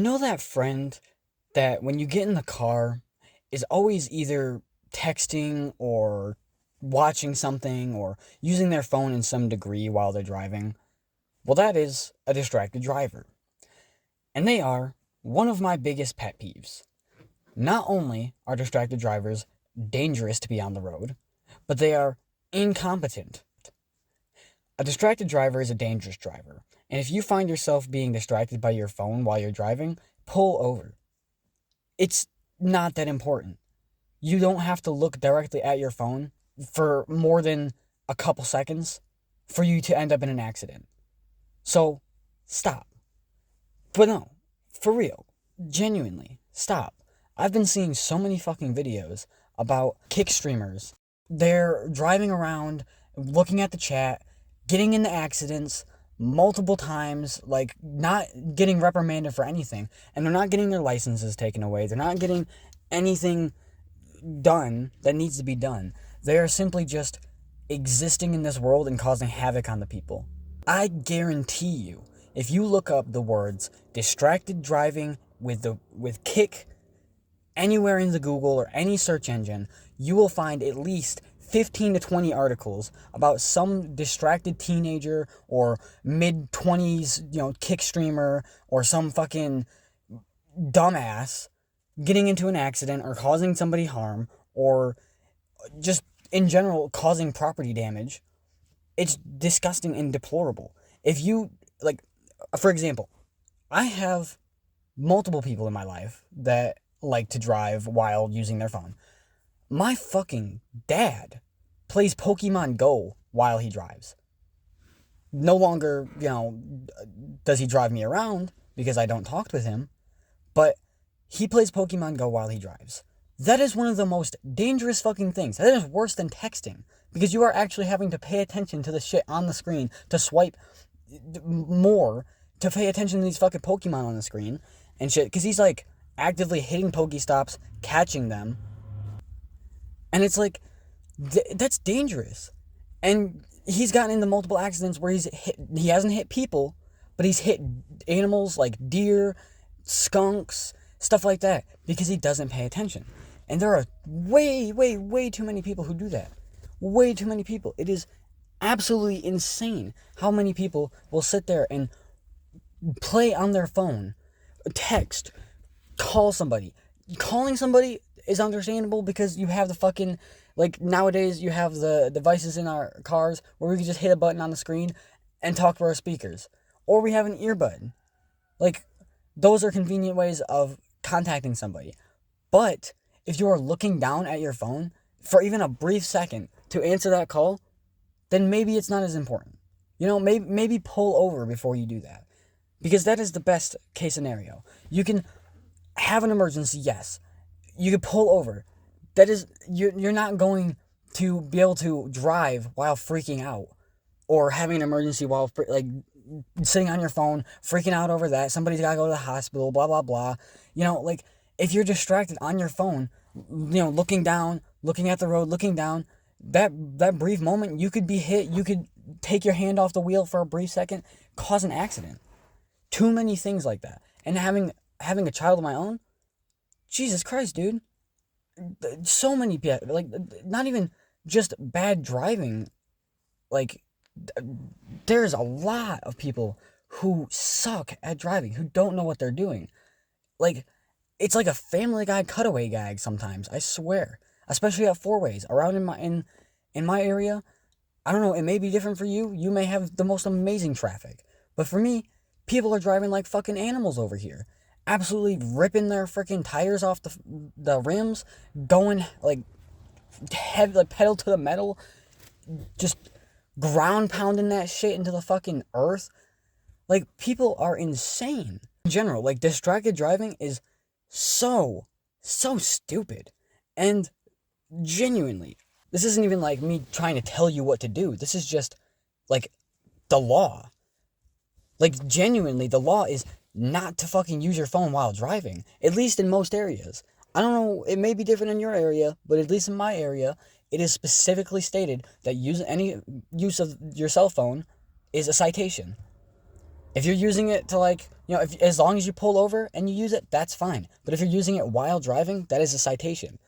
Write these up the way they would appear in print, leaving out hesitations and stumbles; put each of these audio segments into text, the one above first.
You know that friend that when you get in the car is always either texting or watching something or using their phone in some degree while they're driving? Well, that is a distracted driver. And they are one of my biggest pet peeves. Not only are distracted drivers dangerous to be on the road, but they are incompetent. A distracted driver is a dangerous driver. And if you find yourself being distracted by your phone while you're driving, pull over. It's not that important. You don't have to look directly at your phone for more than a couple seconds for you to end up in an accident. So, stop. But no, for real, genuinely, stop. I've been seeing so many fucking videos about kick streamers. They're driving around, looking at the chat, getting into accidents multiple times, like not getting reprimanded for anything, and they're not getting their licenses taken away. They're not getting anything done that needs to be done. They are simply just existing in this world and causing havoc on the people. I guarantee you, if you look up the words distracted driving with kick anywhere in the Google or any search engine, you will find at least 15 to 20 articles about some distracted teenager or mid-20s, kick streamer or some fucking dumbass getting into an accident or causing somebody harm or just in general causing property damage. It's disgusting and deplorable. If you, like, for example, I have multiple people in my life that like to drive while using their phone. My fucking dad plays Pokemon Go while he drives. No longer, does he drive me around because I don't talk with him, but he plays Pokemon Go while he drives. That is one of the most dangerous fucking things. That is worse than texting because you are actually having to pay attention to the shit on the screen to swipe more, to pay attention to these fucking Pokemon on the screen and shit, because he's like actively hitting Pokestops, catching them, and it's like that's dangerous. And he's gotten into multiple accidents where he hasn't hit people, but he's hit animals like deer, skunks, stuff like that, because he doesn't pay attention. And there are way, way, way too many people who do that. Way too many people. It is absolutely insane how many people will sit there and play on their phone, text, call somebody. Calling somebody is understandable because you have the fucking, like, nowadays you have the devices in our cars where we can just hit a button on the screen and talk to our speakers. Or we have an earbud. Like, those are convenient ways of contacting somebody. But if you are looking down at your phone for even a brief second to answer that call, then maybe it's not as important. Maybe pull over before you do that. Because that is the best case scenario. You can have an emergency, yes. You can pull over. That is, you're not going to be able to drive while freaking out. Or having an emergency while, sitting on your phone, freaking out over that. Somebody's got to go to the hospital, blah, blah, blah. If you're distracted on your phone, looking down, looking at the road, looking down, that brief moment, you could be hit. You could take your hand off the wheel for a brief second, cause an accident. Too many things like that. And having a child of my own, Jesus Christ, dude. So many people, like, not even just bad driving. Like, there's a lot of people who suck at driving, who don't know what they're doing. Like, it's like a Family Guy cutaway gag sometimes, I swear. Especially at four-ways. Around in my area, I don't know, it may be different for you. You may have the most amazing traffic. But for me, people are driving like fucking animals over here. Absolutely ripping their freaking tires off the rims, going like heavy, like pedal to the metal, just ground pounding that shit into the fucking earth. Like, people are insane. In general, like, distracted driving is so stupid. And genuinely, this isn't even like me trying to tell you what to do. This is just like the law. Like, genuinely, the law is not to fucking use your phone while driving. At least in most areas. I don't know, it may be different in your area, but at least in my area, it is specifically stated that any use of your cell phone is a citation. If you're using it to, like, as long as you pull over and you use it, that's fine. But if you're using it while driving, that is a citation.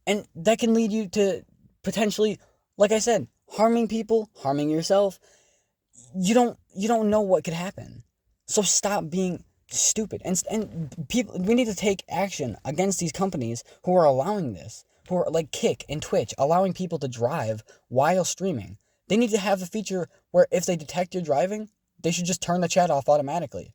And that can lead you to potentially, like I said, harming people, harming yourself. You don't know what could happen. So stop being stupid. And people, we need to take action against these companies who are allowing this, who are like Kick and Twitch, allowing people to drive while streaming. They need to have a feature where if they detect you're driving, they should just turn the chat off automatically.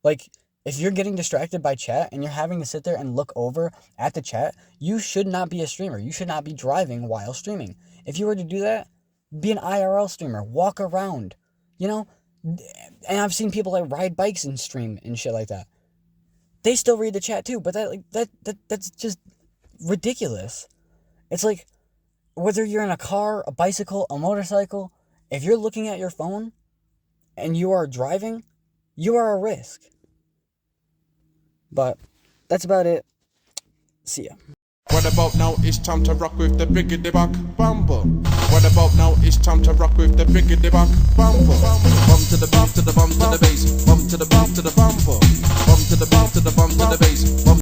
Like, if you're getting distracted by chat and you're having to sit there and look over at the chat, you should not be a streamer. You should not be driving while streaming. If you were to do that, be an IRL streamer. Walk around, And I've seen people like ride bikes and stream and shit like that. They still read the chat too, but that's just ridiculous. It's like, whether you're in a car, a bicycle, a motorcycle, if you're looking at your phone and you are driving, you are a risk. But that's about it. See ya. What about now? It's time to rock with the biggity back bumper. What about now? It's time to rock with the biggity back bumper. Bump to the bump to the bump to the bass. Bump to the bump to the bumper. Bump to the bump to the bump to the bass.